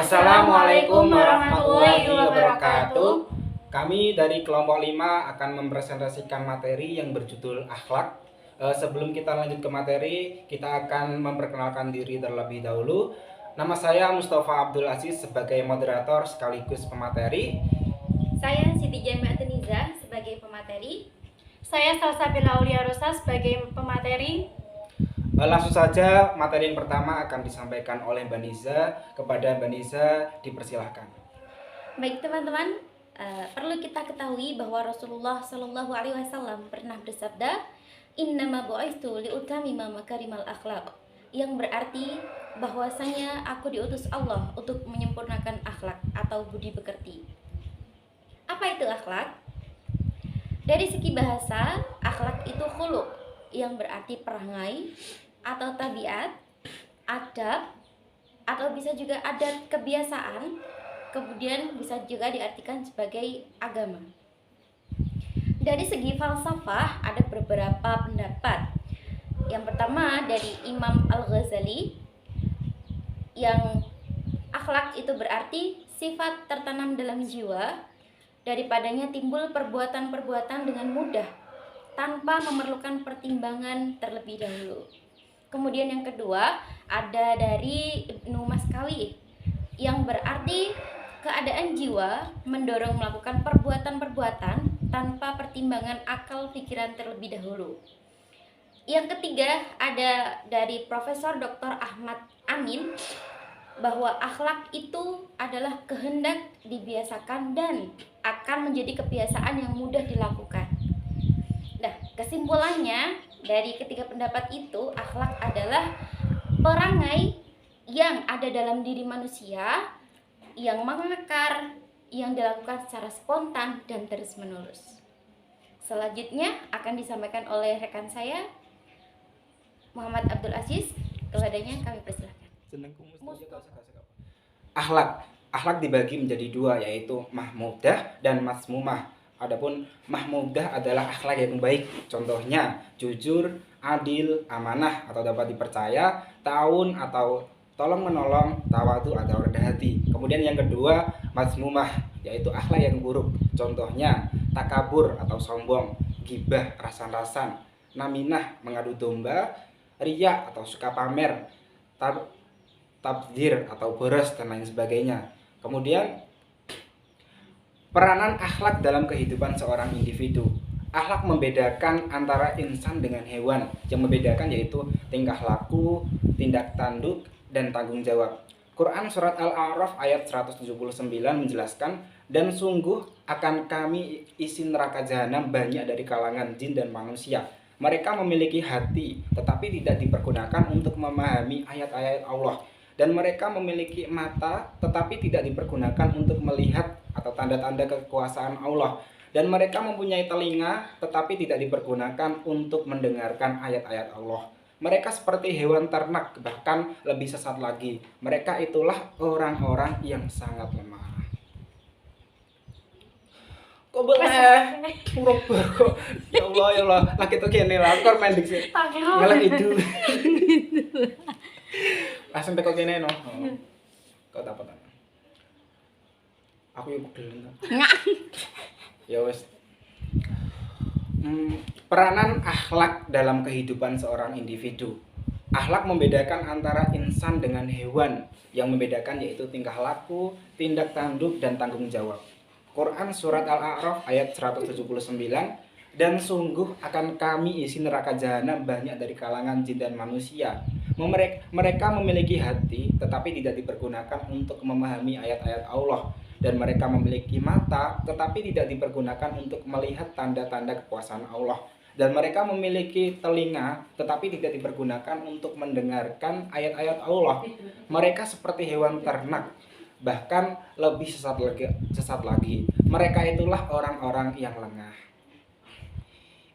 Assalamualaikum warahmatullahi wabarakatuh. Kami dari kelompok 5 akan mempresentasikan materi yang berjudul akhlak. Sebelum kita lanjut ke materi, kita akan memperkenalkan diri terlebih dahulu. Nama saya Mustafa Abdul Aziz sebagai moderator sekaligus pemateri. Saya Siti Jami'atun Niza sebagai pemateri. Saya Salsabila Aulia Rosa sebagai pemateri. Langsung saja materi yang pertama akan disampaikan oleh Mbak Niza. Kepada Mbak Niza dipersilahkan. Baik teman-teman, perlu kita ketahui bahwa Rasulullah Shallallahu Alaihi Wasallam pernah bersabda, Innama bu'istu liutamima makarimal akhlaq, yang berarti bahwasanya aku diutus Allah untuk menyempurnakan akhlak atau budi pekerti. Apa itu akhlak? Dari segi bahasa, akhlak itu khuluq, yang berarti perangai atau tabiat, adab, atau bisa juga adat kebiasaan, kemudian bisa juga diartikan sebagai agama. Dari segi falsafah ada beberapa pendapat. Yang pertama dari Imam Al-Ghazali, yang akhlak itu berarti sifat tertanam dalam jiwa, daripadanya timbul perbuatan-perbuatan dengan mudah tanpa memerlukan pertimbangan terlebih dahulu. Kemudian yang kedua ada dari Ibnu Maskawi, yang berarti keadaan jiwa mendorong melakukan perbuatan-perbuatan tanpa pertimbangan akal pikiran terlebih dahulu. Yang ketiga ada dari Profesor Dr. Ahmad Amin, bahwa akhlak itu adalah kehendak dibiasakan dan akan menjadi kebiasaan yang mudah dilakukan. Nah, kesimpulannya dari ketiga pendapat itu, akhlak adalah perangai yang ada dalam diri manusia yang mengakar, yang dilakukan secara spontan dan terus-menerus. Selanjutnya akan disampaikan oleh rekan saya Muhammad Abdul Aziz. Kepadanya kami persilahkan. Akhlak dibagi menjadi dua, yaitu mahmudah dan masmumah. Adapun mahmudah adalah akhlak yang baik, contohnya jujur, adil, amanah atau dapat dipercaya, ta'awun atau tolong menolong, tawadu atau rendah hati. Kemudian yang kedua masmumah, yaitu akhlak yang buruk, contohnya takabur atau sombong, gibah, rasan-rasan, naminah, mengadu domba, riya atau suka pamer, tabdzir atau boros dan lain sebagainya. Kemudian peranan akhlak dalam kehidupan seorang individu. Akhlak membedakan antara insan dengan hewan. Yang membedakan yaitu tingkah laku, tindak tanduk, dan tanggung jawab. Quran surat Al-A'raf ayat 179 menjelaskan, dan sungguh akan kami isi neraka jahanam banyak dari kalangan jin dan manusia. Mereka memiliki hati, tetapi tidak dipergunakan untuk memahami ayat-ayat Allah. Dan mereka memiliki mata, tetapi tidak dipergunakan untuk melihat atau tanda-tanda kekuasaan Allah. Dan mereka mempunyai telinga, tetapi tidak dipergunakan untuk mendengarkan ayat-ayat Allah. Mereka seperti hewan ternak, bahkan lebih sesat lagi. Mereka itulah orang-orang yang sangat lemah. Kok boleh? Urubah kok. Ya Allah. Lah kita kene lah, kok main diksi. Ngelak itu. Langsung teko kene no. Kau dapat apa? Aku yuk pegel enggak? Ya wes. Peranan akhlak dalam kehidupan seorang individu. Akhlak membedakan antara insan dengan hewan. Yang membedakan yaitu tingkah laku, tindak tanduk, dan tanggung jawab. Quran surat Al-A'raf ayat 179, dan sungguh akan kami isi neraka jahanam banyak dari kalangan jin dan manusia. Mereka memiliki hati, tetapi tidak dipergunakan untuk memahami ayat-ayat Allah. Dan mereka memiliki mata, tetapi tidak dipergunakan untuk melihat tanda-tanda kekuasaan Allah. Dan mereka memiliki telinga, tetapi tidak dipergunakan untuk mendengarkan ayat-ayat Allah. Mereka seperti hewan ternak, bahkan lebih sesat lagi. Mereka itulah orang-orang yang lengah.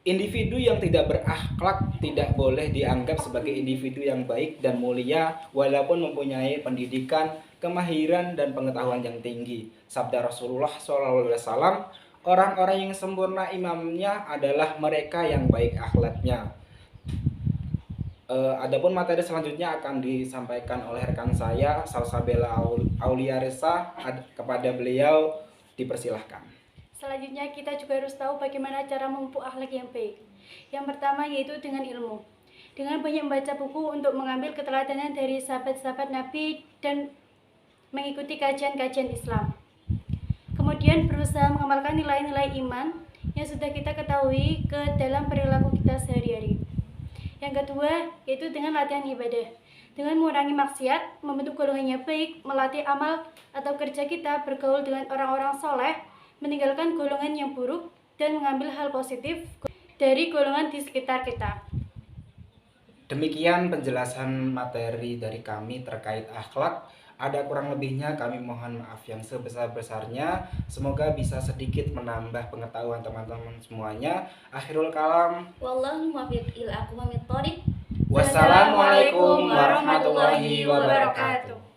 Individu yang tidak berakhlak tidak boleh dianggap sebagai individu yang baik dan mulia, walaupun mempunyai pendidikan, kemahiran, dan pengetahuan yang tinggi. Sabda Rasulullah SAW, orang-orang yang sempurna imamnya adalah mereka yang baik akhlaknya. Adapun materi selanjutnya akan disampaikan oleh rekan saya Salsabila Auliaressa. Kepada beliau dipersilahkan. Selanjutnya kita juga harus tahu bagaimana cara memupuk akhlak yang baik. Yang pertama yaitu dengan ilmu. Dengan banyak membaca buku untuk mengambil keteladanan dari sahabat-sahabat Nabi dan mengikuti kajian-kajian Islam. Kemudian berusaha mengamalkan nilai-nilai iman yang sudah kita ketahui ke dalam perilaku kita sehari-hari. Yang kedua yaitu dengan latihan ibadah. Dengan mengurangi maksiat, membentuk golongan yang baik, melatih amal atau kerja kita bergaul dengan orang-orang soleh, meninggalkan golongan yang buruk, dan mengambil hal positif dari golongan di sekitar kita. Demikian penjelasan materi dari kami terkait akhlak. Ada kurang lebihnya kami mohon maaf yang sebesar-besarnya. Semoga bisa sedikit menambah pengetahuan teman-teman semuanya. Akhirul kalam. Wallahu muwaffiq ila aqwamit thoriq. Wassalamualaikum warahmatullahi wabarakatuh.